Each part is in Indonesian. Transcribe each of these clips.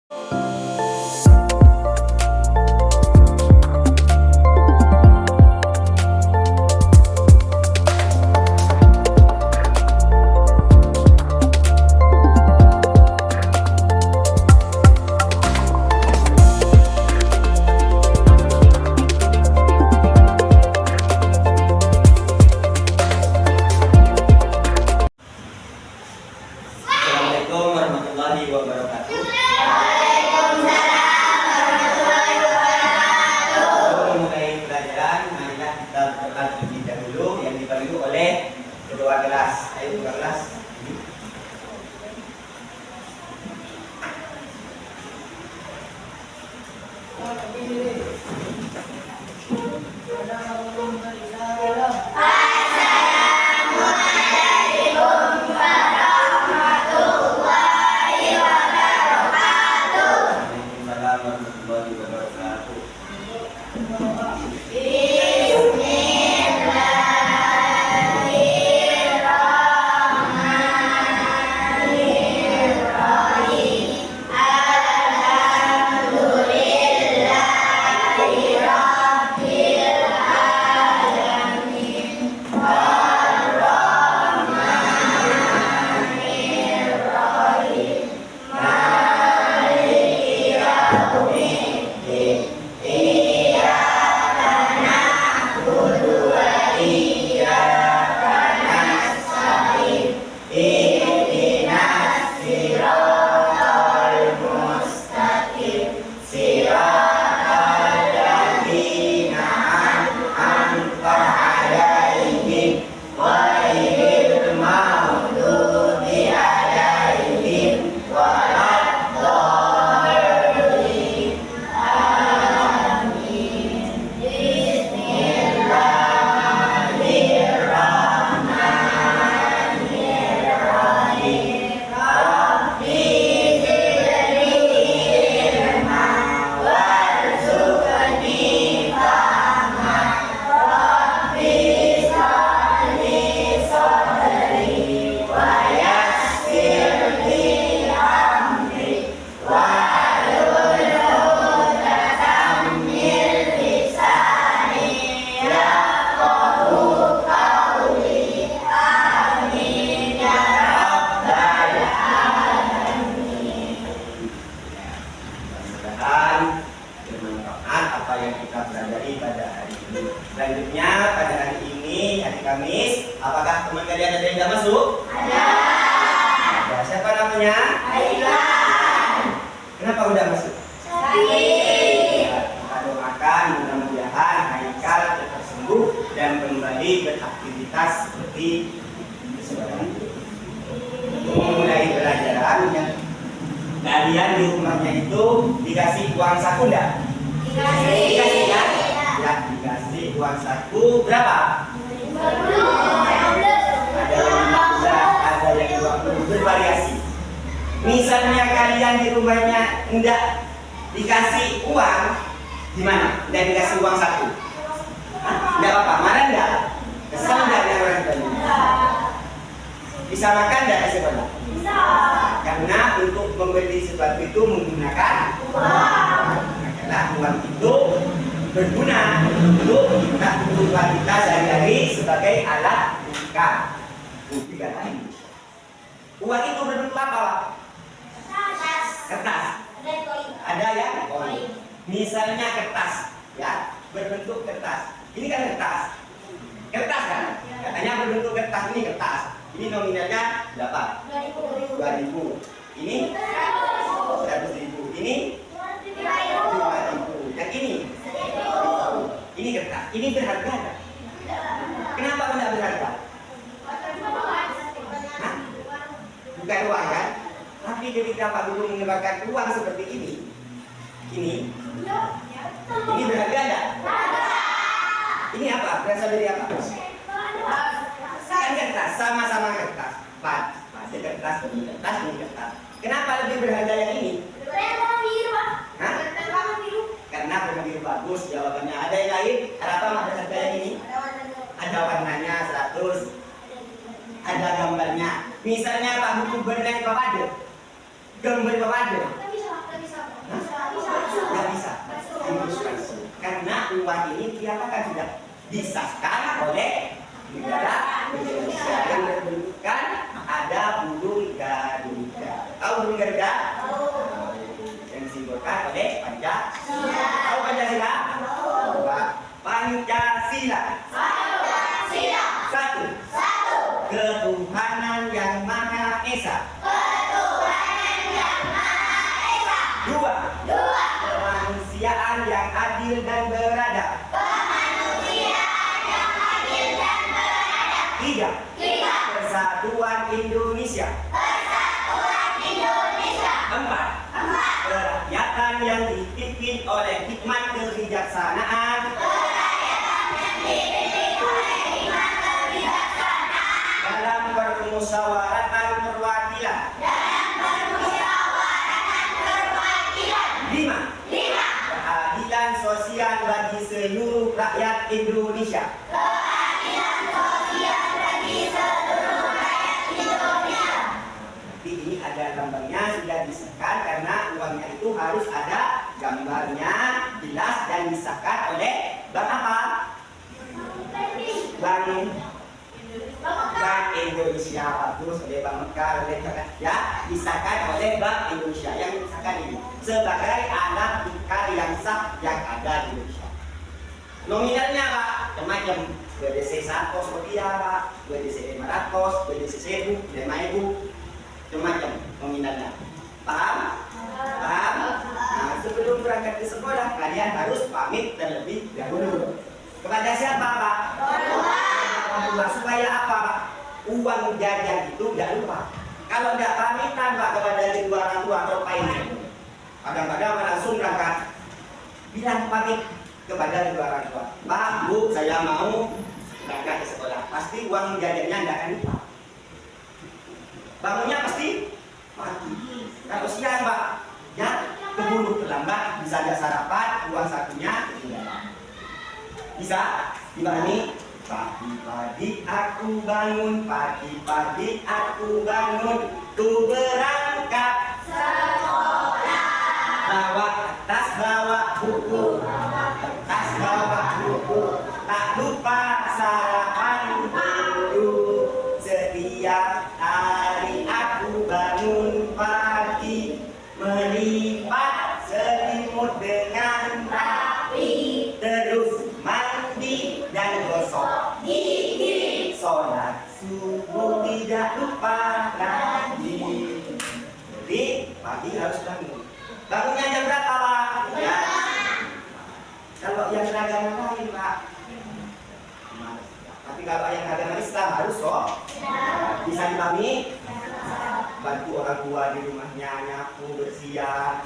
Assalamualaikum warahmatullahi wabarakatuh. Sebelum memulai pelajaran, marilah kita berdoa terlebih dahulu yang dipandu oleh ketua kelas. Ayo ketua kelas. Waalaikumsalam warahmatullahi wabarakatuh. Bermanfaat apa yang kita pelajari pada hari ini. Selanjutnya pada hari ini, hari Kamis, apakah teman kalian ada yang tidak masuk? Ada. Siapa namanya? Ailan. Kenapa udah masuk? Sakit. Kita doakan mudah-mudahan Haikal tetap sembuh dan kembali beraktivitas seperti sekarang. Mulai pelajaran yang kalian di rumahnya itu dikasih uang saku enggak? Dikasih ya? Ya, dikasih uang saku berapa? 50. Ada yang 15, ada yang 20, bervariasi. Misalnya kalian di rumahnya enggak dikasih uang, gimana? Enggak dikasih uang saku? Enggak apa-apa, marah enggak? Kesal enggak dengan orang tuanya? Bisa makan enggak kasih pada? Bisa. Karena untuk membeli sesuatu itu menggunakan uang. Karena uang itu berguna untuk kebutuhan kita sehari-hari sebagai alat tukar. Bukti lain. Uang itu berbentuk apa, Pak? Kertas. Ada ya? Koin. Misalnya kertas, ya, berbentuk kertas. Ini kan kertas. Kertas kan? Katanya berbentuk kertas, ini kertas. Ini nominalnya berapa? 2.000. Ini 100.000. Ini 5.000. Yang ini 1.000. Ini kertas. Ini berharga kan? Kenapa tidak berharga? Hah? Bukan uang kan? Tapi ketika Pak Guru menyebarkan uang seperti ini berharga enggak? Ini apa? Berasal dari apa? Kan kertas, sama-sama kertas. Pada kertas, ini kertas. Kenapa lebih berharga yang ini? Hah? Karena warna biru bagus. Jawabannya ada yang lain. Ada apa berharga yang ini? Ada warnanya 100. Ada gambarnya. Misalnya Pak Buku bernaik papade. Gambar papade. uang ini diapakan sudah disahkan oleh negara Indonesia yang berbentukan ada burung Garuda. Tahu burung Garuda? Yang disimbolkan oleh Pancasila. Tahu Pancasila? Pancasila. Satu. Ketuhanan yang Maha Esa. Dua. Kemanusiaan yang adil dan beradab. Tiga. Persatuan Indonesia. Empat. Kerakyatan yang dipimpin oleh hikmat kebijaksanaan. Dalam permusyawaratan perwakilan. Lima. Keadilan sosial bagi seluruh rakyat Indonesia. Ini ada lambangnya sudah disahkan karena uangnya itu harus ada gambarnya jelas dan disahkan oleh bank apa? Bank Indonesia, bagus, oleh Bank Mekar, oleh ya disahkan oleh Bank Indonesia yang disahkan ini sebagai alat tukar yang sah yang ada di Indonesia. Nominalnya Pak, macam BDC 100 rupiah Pak, BDC 500, BDC 1000, 5.000 macam nominalnya. Paham? Paham? Nah, sebelum berangkat ke sekolah kalian harus pamit terlebih dahulu. Kepada siapa Pak? Orang tua. Supaya apa Pak? Uang jajan itu tidak lupa. Kalau tidak pamitan Pak kepada kedua orang tua ngapain? Kadang-kadang langsung berangkat bilang pamit kepada kedua orang tua. Pak, Bu, saya mau berangkat ke sekolah. Pasti uang jajannya tidak akan lupa. Bangunnya pasti pagi. Kalau siang Pak, ya keburu terlambat, bisa ada sarapan, uang sakunya bisa dibani. Pagi-pagi aku bangun, pagi-pagi aku bangun, tuh berangkat sekolah. Bawa tas, bawa buku, tas, bawa buku, tak lupa sarapan dulu. Setiap hari aku bangun pagi, melipat selimut dengan rapi, terus mandi dan gosok gigi, sholat subuh tidak lupa lagi. Jadi pagi harus bangun. Bangunnya jam berapa Pak? Ya. Kalau yang agama lain Pak, tapi kalau yang agama Islam harus kok. Bisa dipahami? Bantu orang tua di rumahnya, nyapu, bersihan,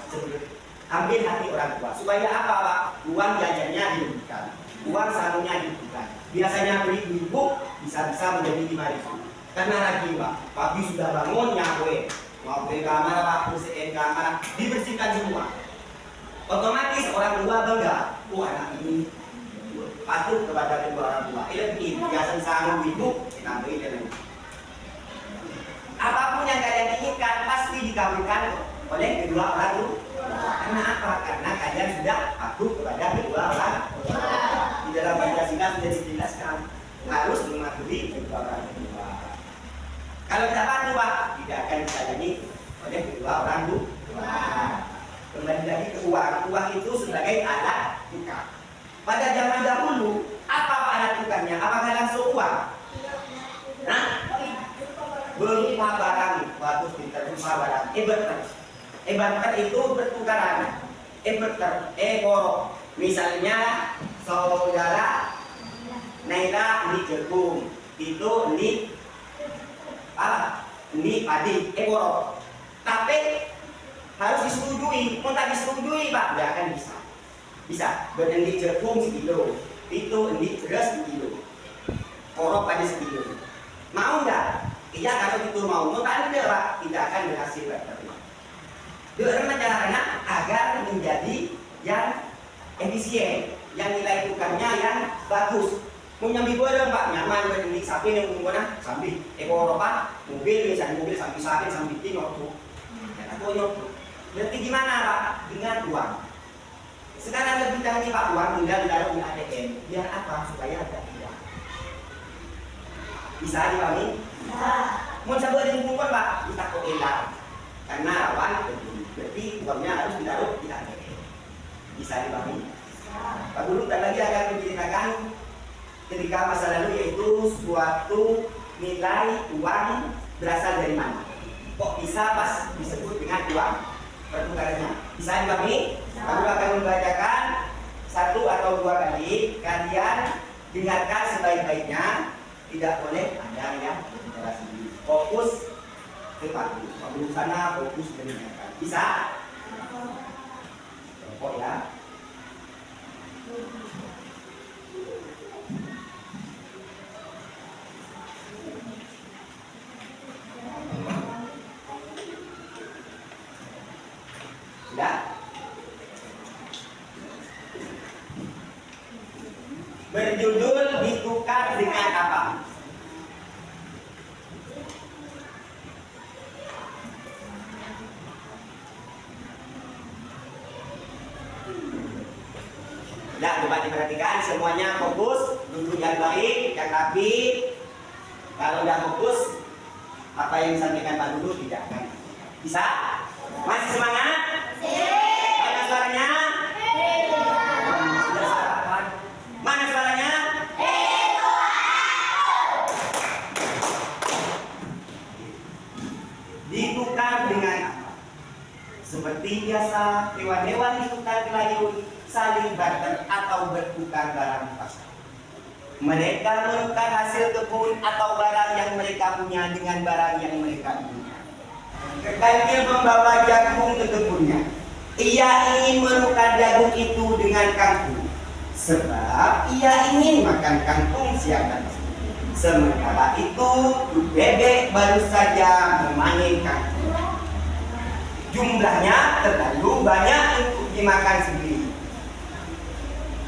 ambil hati orang tua. Supaya apa Pak? Uang jajannya diberikan, uang sakunya diberikan. Biasanya beli ibu bisa-bisa menjadi 5.000. Karena lagi Pak, pagi sudah bangun nyapu kamar Pak, bersihin kamar, dibersihkan semua. Otomatis orang tua bangga, anak ini patuh kepada kedua orang tua. Ini biasa sanggup ibu, kita beri dengan apapun yang kalian inginkan pasti dikabulkan oleh kedua orang tua. Karena apa? Karena kalian sudah patuh kepada kedua orang tua. Di dalam Pancasila sudah dijelaskan harus mematuhi kedua orang tua. Kalau tidak patuh Pak, tidak akan dilayani oleh kedua orang tua. Kembali lagi ke uang. Uang itu sebagai alat tukar. Pada zaman dahulu, apa alat tukarnya? Apakah langsung uang? Nah, berupa barang, batu berupa barang. Barter itu bertukaran. Barter, ekor. Misalnya saudara Naila di jagung, itu di apa? Di padi, ekor. Tapi harus disetujui. Mau tak disetujui Pak, tidak akan bisa. Bisa berendi jagung sekilo, itu endi beras sekilo, korok pada sekilo. Mau enggak? Iya kalau itu mau tak ada Pak, tidak akan berhasil barternya. Dengan caranya agar menjadi yang efisien, yang nilai tukarnya yang bagus. Mau nyambi barang Pak, nyaman berendi sapi yang menggunakan sambil ekor Pak, mobil misalnya mobil sambil sapi sambil tinggal tuh, ya aku nyok. Berarti gimana Pak? Dengan uang. Sekarang lebih canggih Pak, uang tinggal ditaruh di ATM. Biar apa? Supaya ada uang. Bisa dipahami? Bisa. Mau coba dikumpulkan Pak, kita kok enak. Karena rawan, berarti uangnya harus ditaruh di ATM. Bisa dipahami? Pak Guru tak lagi akan menceritakan ketika masa lalu, yaitu suatu nilai uang berasal dari mana. Kok bisa pas disebut dengan uang pertukarannya? Bisa dipahami? Pak Guru akan membacakan 1 atau 2 kali. Kalian dengarkan sebaik-baiknya, tidak boleh ada yang bicara sendiri. Fokus ke Pak Guru. Pak Guru sana fokus mendengarkan. Bisa? Kok ya? Sudah? Berjudul ditukar dengan apa? Nah, coba diperhatikan semuanya, fokus, duduk yang baik, yang rapi. Kalau udah fokus, apa yang disampaikan Pak Guru tidak akan bisa. Masih semangat? Mana suaranya? Sudah sarapan? Mana suaranya? Ditukar dengan apa? Seperti biasa, hewan-hewan ditukar kelayun, saling barter atau bertukar barang di pasar. Mereka menukar hasil kebun atau barang yang mereka punya dengan barang yang mereka punya. Kekayil membawa jagung ke kebunnya. Ia ingin menukar jagung itu dengan kangkung, sebab ia ingin makan kangkung siang dan sore. Sementara itu, bebek baru saja memanen kangkung. Jumlahnya terlalu banyak untuk dimakan sendiri.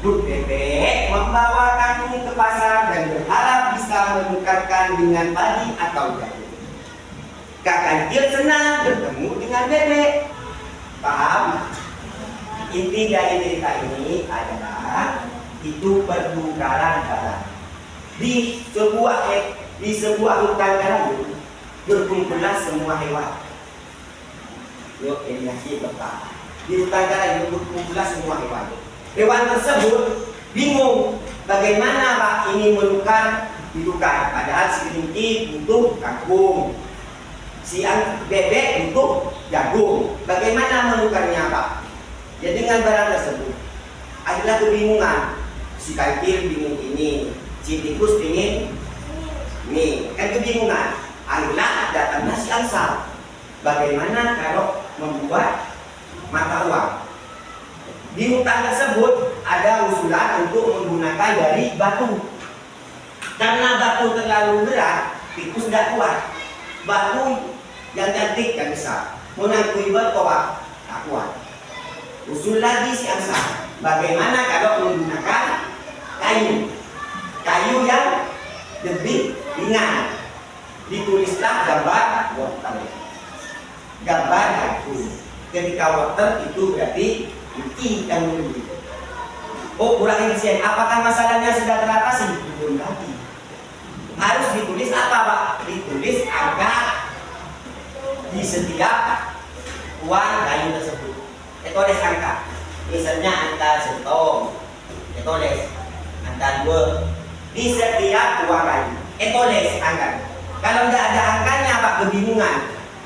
Bebek membawa kangkung ke pasar dan berharap bisa menukarkan dengan padi atau jagung. Kakak kecil senang bertemu dengan bebek. Paham? Inti dari cerita ini adalah itu pertukaran barang. Di sebuah hutan kayu berkumpullah semua hewan. Yuk, ini nasi betul. Di hutan kayu berkumpullah semua hewan. Hewan tersebut bingung bagaimana Pak ini ditukar. Padahal si kelinci butuh kangkung, si bebek butuh jagung. Bagaimana menukarnya Pak? Ya dengan barang tersebut. Adalah kebingungan. Si kancil bingung ini, si tikus ingin ini, kan kebingungan. Akhirnya datangnya si angsa. Bagaimana kalau membuat mata uang? Di hutan tersebut ada usulan untuk menggunakan dari batu. Karena batu terlalu berat, tikus tidak kuat. Batu yang cantik dan besar, menangkui berkoak, tak kuat. Usul lagi si angsa, bagaimana kalau menggunakan kayu yang lebih ringan. Ditulislah gambar wortel, gambar batu. Ketika wortel itu berarti ikan dulu. Oh, kurang efisien. Apakah masalahnya sudah teratasi? Belum lagi. Harus ditulis apa Pak? Ditulis angka di setiap uang kayu tersebut. Ditulis angka. Misalnya angka setong. Ditulis angka 2 di setiap uang kayu. Ditulis angka. Kalau tidak ada angkanya Pak, kebingungan.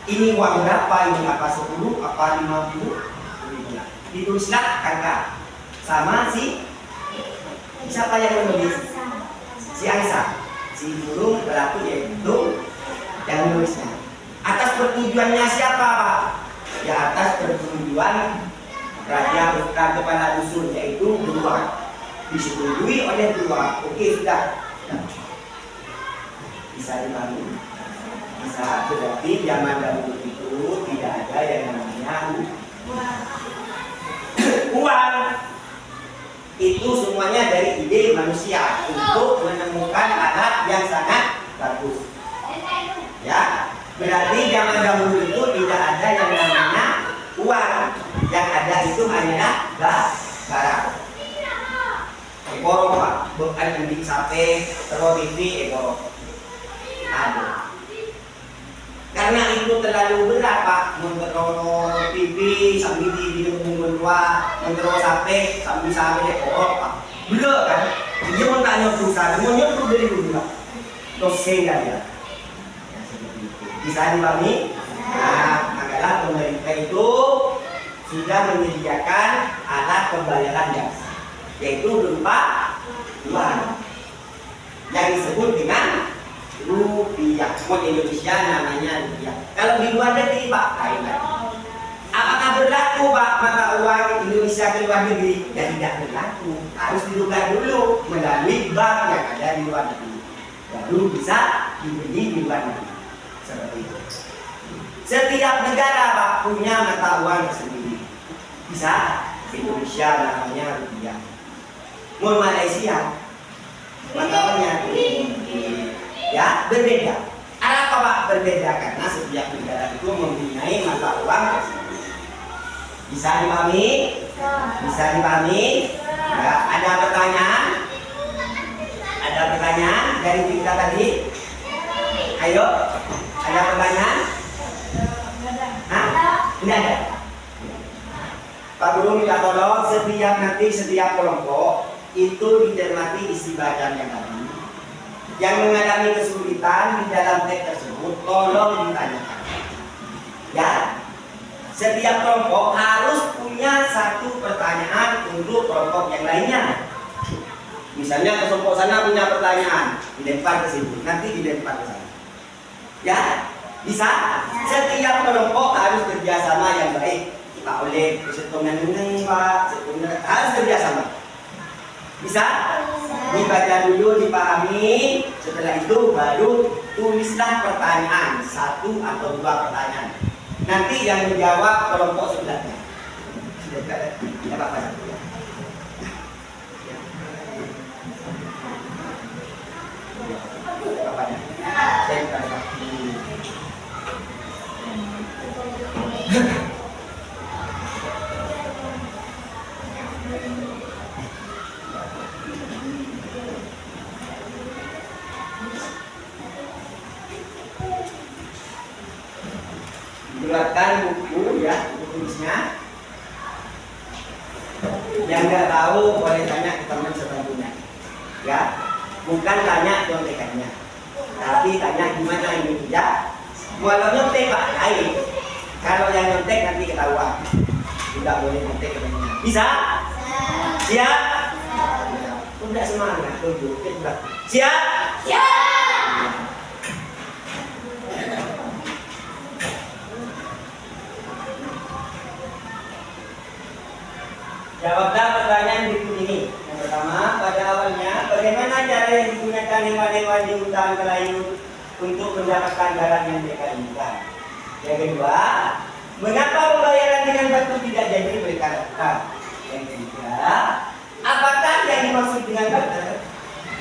Ini uang berapa? Ini apa 10? Apa 50? Ditulislah angka sama si siapa yang menulis? Si angsa, si burung pelaku yaitu yang menulisnya. Atas pertujuannya siapa Pak? Ya atas pertujuan raja bukan kepala dusun, yaitu Beruang. Disetujui oleh Beruang. Oke, sudah. Bisa dipahami? Bisa. Berarti zaman dahulu itu tidak ada yang namanya uang. Itu semuanya dari ide manusia untuk menemukan alat yang sangat bagus. Ya, berarti zaman dahulu itu tidak ada yang namanya uang. Yang ada itu hanyalah barang. Ekorok Pak, bukan yang sape, terus TV ekorok. Ada. Karena itu terlalu berat Pak, mengerono TV sambil di berdua, mengerono sape sambil ekorok Pak. Belum kan? Dia mau tanya perusahaan, mau nyuruh dari dulu Pak. Dosen kan ya. Bisa dipahami? Nah, makalah pemerintah itu sudah menyediakan alat pembayaran jasa, yaitu berupa uang yang disebut dengan rupiah. Kalau Indonesia namanya rupiah. Kalau di luar negeri Pak, lain lagi. Apakah berlaku Pak mata uang Indonesia ke luar negeri? Ya tidak berlaku. Harus diduga dulu melalui bank yang ada di luar negeri, baru bisa dibeli di luar negeri. Seperti itu. Setiap negara Pak punya mata uang tersendiri. Bisa Indonesia namanya rupiah. Mau Malaysia mata uangnya ya berbeda. Apa Pak berbeda? Karena setiap negara itu mempunyai mata uang tersendiri. Bisa dipahami? Bisa dipahami? Ya, ada pertanyaan? Ada pertanyaan dari kita tadi? Ayo, ada pertanyaan? Tidak ada. Pak Guru minta tolong setiap kelompok itu dicermati isi bacaan yang tadi. Yang mengalami kesulitan di dalam teks tersebut tolong ditanyakan. Ya, setiap kelompok harus punya satu pertanyaan untuk kelompok yang lainnya. Misalnya kelompok sana punya pertanyaan, dilempar ke sini, nanti dilempar ke sana. Ya, bisa. Setiap kelompok harus kerjasama yang baik. Pak oleh kesetujuan Pak, harus kerjasama. Bisa? Dibaca dulu, dipahami. Setelah itu baru tulislah pertanyaan, satu atau dua pertanyaan. Nanti yang menjawab kelompok sebelahnya. Tidak apa-apa. Buatkan buku ya, buku tulisnya. Yang nggak tahu boleh tanya ke teman sebantunya. Ya, bukan tanya contekannya, tapi tanya gimana ini ya. Walau nyontek Pak, lain. Kalau yang nyontek nanti ketahuan. Tidak boleh nyontek ke temannya. Bisa? Siap? Udah semangat, tunjuk. Siap? Siap. Jawablah pertanyaan berikut ini. Yang pertama, pada awalnya, bagaimana cara yang digunakan hewan-hewan di hutan Melayu untuk mendapatkan barang yang mereka inginkan? Yang kedua, mengapa pembayaran dengan batu tidak jadi mereka lakukan? Yang ketiga, apakah yang dimaksud dengan barter?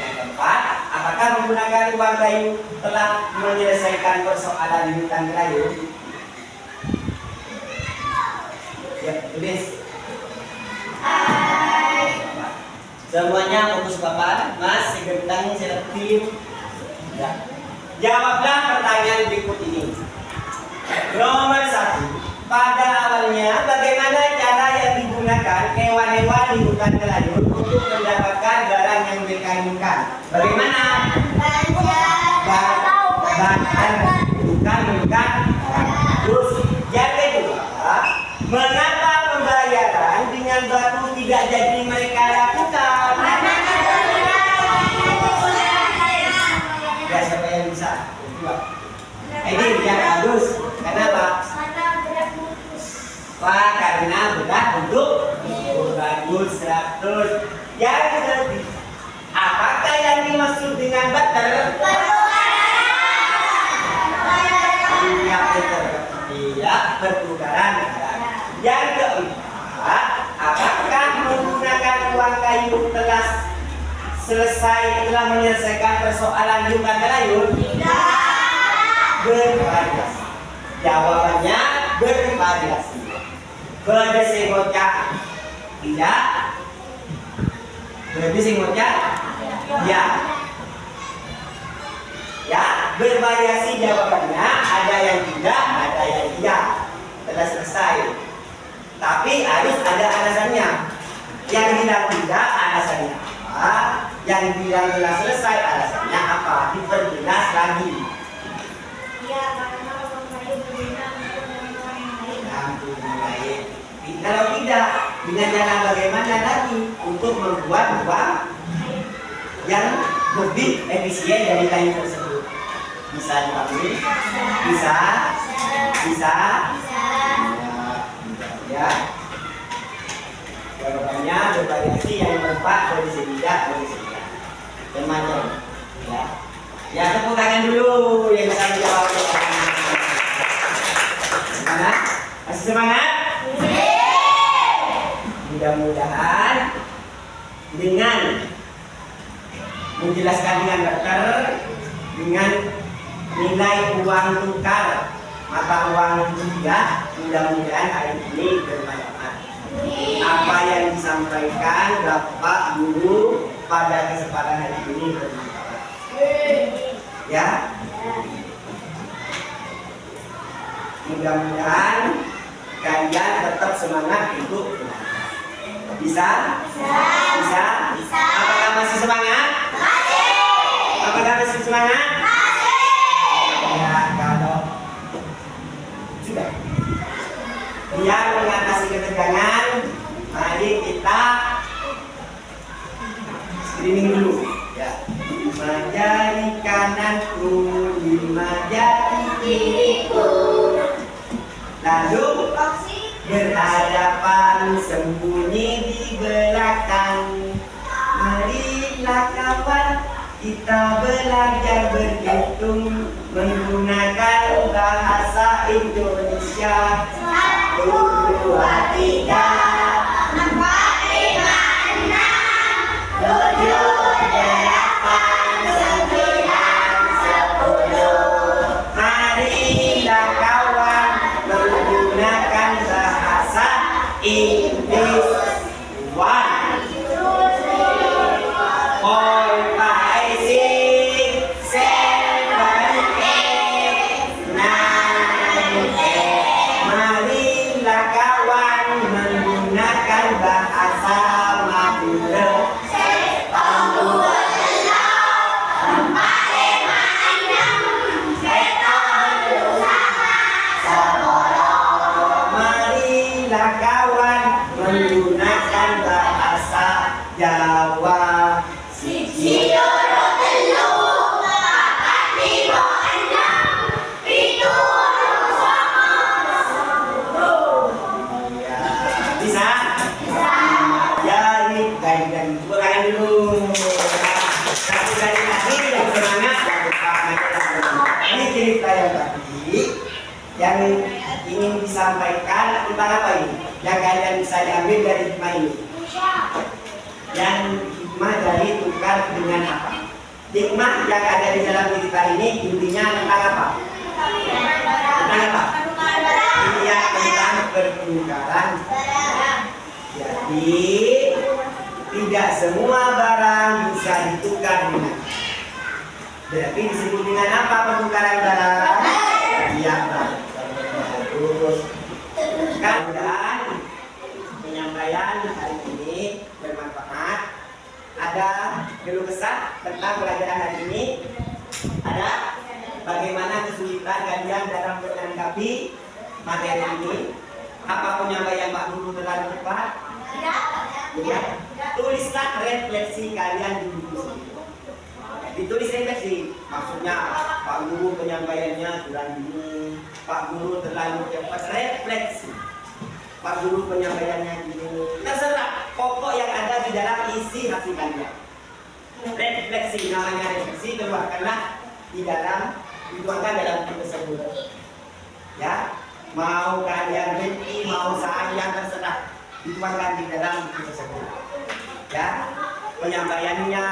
Yang keempat, apakah menggunakan uang kayu telah menyelesaikan persoalan di hutan Melayu? Ya, tulis. Semuanya fokus Bapak, Mas, segentang, selektif. Ya. Jawablah pertanyaan berikut ini. Nomor 1. Pada awalnya, bagaimana cara yang digunakan hewan-hewan di hutan Melayu untuk mendapatkan barang yang mereka inginkan? Bagaimana? Bukan. Terus, yang kedua, mengapa pembayaran dengan batu tidak jadi mereka lakukan? Ya, siapa yang bisa? Ini yang bagus. Kenapa? Wah, karena berat untuk bagus 100. Yang ketiga, apakah yang dimaksud dengan barter? Tidak, pertukaran. Yang keempat, apakah menggunakan uang kayu telah menyelesaikan persoalan di hutan Melayu? Tidak. Bervariasi. Jawabannya bervariasi. Berdasar bocah tidak, Berarti singkatnya ya. Ya, bervariasi jawabannya, ada yang tidak, ada yang iya. Telah selesai. Tapi harus ada alasannya. Yang bilang tidak, alasannya apa? Yang bilang telah selesai, alasannya apa? Diperjelas lagi. Iya, karena orang lain berbeda untuk orang lain. Lain. Kalau tidak, dengan cara bagaimana lagi untuk membuat uang yang lebih efisien dari kayu tersebut? Bisa dipanggil? Bisa? Bisa? Ya. Jawabannya bervariasi, yang berempat dari tidak, dari tidak. Macam-macam. Ya. Ya, tepuk tangan dulu yang bisa menjawab. Semangat? Masih semangat? Mudah-mudahan dengan menjelaskan dengan dokter, dengan nilai uang tukar mata uang rupiah, mudah-mudahan hari ini bermanfaat. Apa yang disampaikan Bapak Guru pada kesempatan hari ini bermanfaat. Ya, mudah-mudahan kalian tetap semangat untuk bisa? Bisa? Bisa. Apakah masih semangat? Masih. Apakah masih semangat? Masih. Ya, kalau sudah. Biar mengatasi ketegangan, mari kita screening dulu. Ya. 5 jari kananku, 5 jari kiriku. Lalu berhadapan sembunyi di belakang. Marilah kawan, kita belajar berhitung menggunakan bahasa Indonesia. 1, 2, 3, 4, 5, 6, 7, 8, 9, 10. Marilah kawan menggunakan bahasa Inggris. 1, 2, 3, 4, 5, 6, 7, 8. Marilah kawan menggunakan bahasa Madura. 1, 2, 3, 4, 5, 6, 7, 8. Marilah kawan menggunakan bahasa Jawa. 1, 2, 3, 4, 5, 6, 7, 8. Bisa? Bisa. Jadi, dan kurangin dulu. Satu dari tadi yang semangat, ini cerita yang tadi yang ingin disampaikan tentang apa ini? Yang kalian bisa diambil dari hikmah ini. Yang hikmah dari tukar dengan apa? Hikmah yang ada di dalam cerita ini intinya tentang apa? Tentang apa? Iya, tentang pertukaran. Jadi tidak semua barang bisa ditukar dengan. Berarti disebut dengan apa pertukaran barang? Iya, bagus. Mudah-mudahan penyampaian hari ini bermanfaat. Ada keluh kesah tentang pelajaran hari ini? Ada? Bagaimana kesulitan kalian dalam menanggapi materi ini? Apa penyampaian Pak Guru terlalu cepat? Tidak. Tulislah refleksi kalian di buku sendiri. Ditulis refleksi. Maksudnya Pak Guru penyampaiannya kurang ini, Pak Guru terlalu cepat. Refleksi. Pak Guru penyampaiannya gini. Terserah. Pokok yang ada di dalam isi hasil kalian. Refleksi, namanya refleksi, keluarkanlah di dalam, dituangkan dalam buku tersebut. Ya, mau kalian benci, mau sayang, terserah, dituangkan di dalam buku tersebut. Ya, penyampaiannya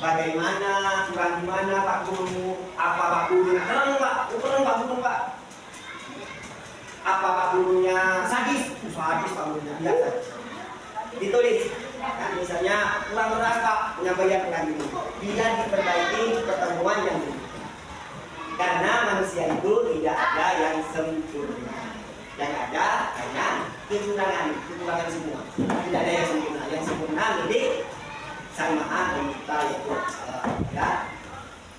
bagaimana, kurang gimana Pak Guru, apa Pak Guru, terang Pak Guru Pak. Apa Pak Gurunya sadis? Sadis Pak Gurunya, biasa. Ditulis Kan misalnya kurang keras Pak penyampaian kami ini, biar diperbaiki pertemuan yang ini. Karena manusia itu tidak ada yang sempurna. Yang ada hanya kekurangan semua. Tidak ada yang sempurna. Yang sempurna lebih Sang Maha Pencipta yaitu Allah. Ya,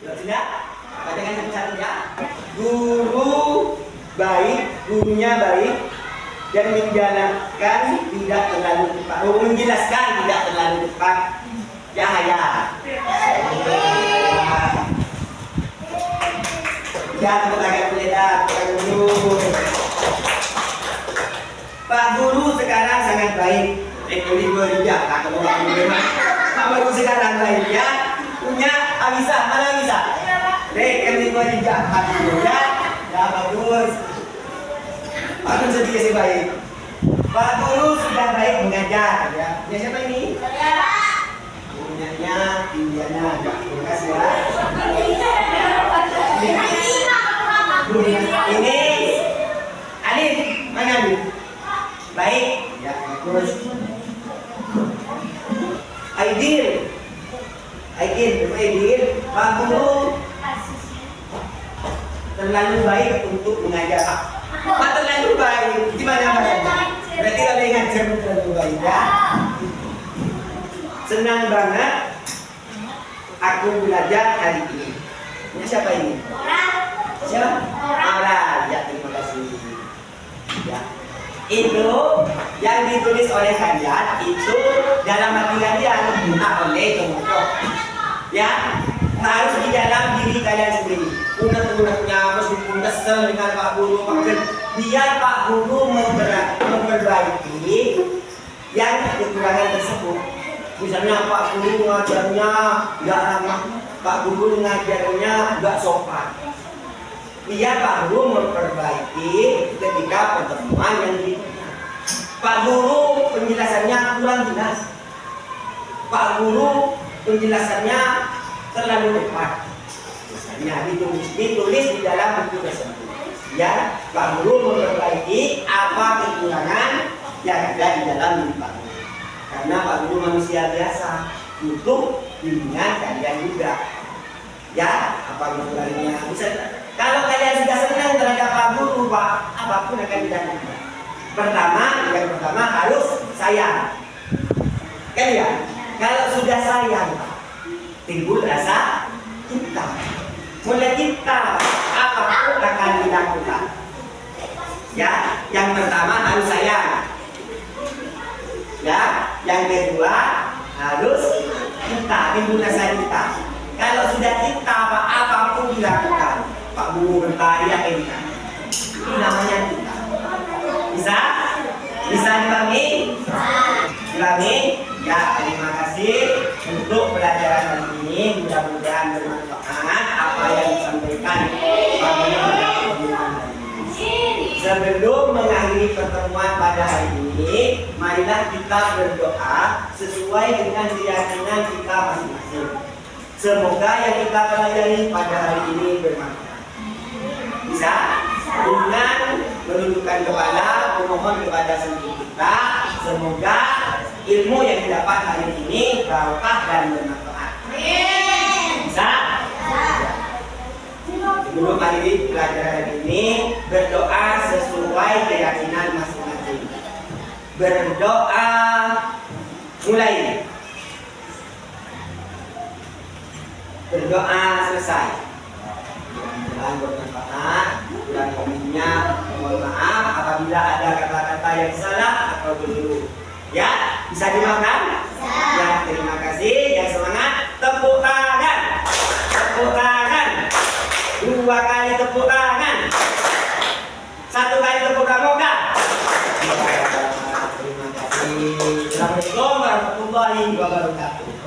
ya sudah. Bacakan satu-satu ya. Guru baik, gurunya baik dan menjalankan tidak terlalu cepat. Menjelaskan tidak terlalu cepat. Cahaya. Ya, tepuk tangan kuliah, guru. Pak Guru sekarang sangat baik. Ini bekerja, tak perlu bagaimana. Pak Guru sekarang baik ya. Punya Abisa, mana Abisa? Ini bekerja, Pak Guru ya. Ya bagus. Pak Guru sedikit sih baik. Pak Guru sudah baik mengajar ya. Ya siapa ini? Punyanya Indiana. Terima kasih ya. Ini Alif, mana Alif? Baik, ya bagus. Aidil, Pak Guru terlalu baik untuk mengajar Pak. Pak terlalu baik, gimana Pak? Berarti kalau ngajar terlalu baik ya. Senang banget aku belajar hari ini. Ini siapa ini? Siapa? Aura. Ya, terima kasih. Ya. Itu yang ditulis oleh kalian itu dalam hati kalian, bukan oleh contoh. Ya, harus di dalam diri kalian sendiri. Unek-uneknya meskipun kesel dengan Pak Guru, biar Pak Guru memperbaiki yang kekurangan tersebut. Misalnya Pak Guru ngajarnya nggak ramah, Pak Guru ngajarnya nggak sopan. Biar Pak Guru memperbaiki ketika pertemuan yang berikutnya. Pak Guru penjelasannya kurang jelas. Pak Guru penjelasannya terlalu cepat. Misalnya ditulis di dalam buku tersebut. Ya, Pak Guru memperbaiki apa kekurangan yang ada di dalam diri Pak Guru. Karena Pak Guru manusia biasa, butuh bimbingan kalian juga. Ya, apa kekurangannya bisa. Kalau kalian sudah senang terhadap Pak Guru, Pak, apapun akan dilakukan. Yang pertama harus sayang. Kan ya? Kalau sudah sayang, Pak, timbul rasa cinta. Mulai cinta, apapun akan dilakukan. Ya, yang pertama harus sayang. Ya, yang kedua harus cinta, timbul rasa cinta. Kalau sudah cinta, Pak, apapun dilakukan. Pak Guru berkarya ini namanya cinta. Bisa dipahami? Dipahami? Ya, terima kasih untuk pelajaran kali ini. Mudah-mudahan bermanfaat apa yang disampaikan Pak Guru. Sebelum mengakhiri pertemuan pada hari ini, marilah kita berdoa sesuai dengan keyakinan kita masing-masing. Semoga yang kita pelajari pada hari ini bermanfaat. Bisa? Dengan menundukkan kepala, memohon kepada Sang kita, semoga ilmu yang didapat hari ini barokah dan bermanfaat. Bisa? Sebelum akhiri pelajaran ini, berdoa sesuai keyakinan masing-masing. Berdoa mulai. Berdoa selesai. Mudah-mudahan bermanfaat. Dan komennya mohon maaf apabila ada kata-kata yang salah atau keliru. Ya, bisa dimaafkan? Ya, terima kasih. Yang semangat, tepuk tangan. Tepuk tangan. 2 kali tepuk tangan. 1 kali tepuk pramuka. Terima kasih. Assalamualaikum warahmatullahi wabarakatuh.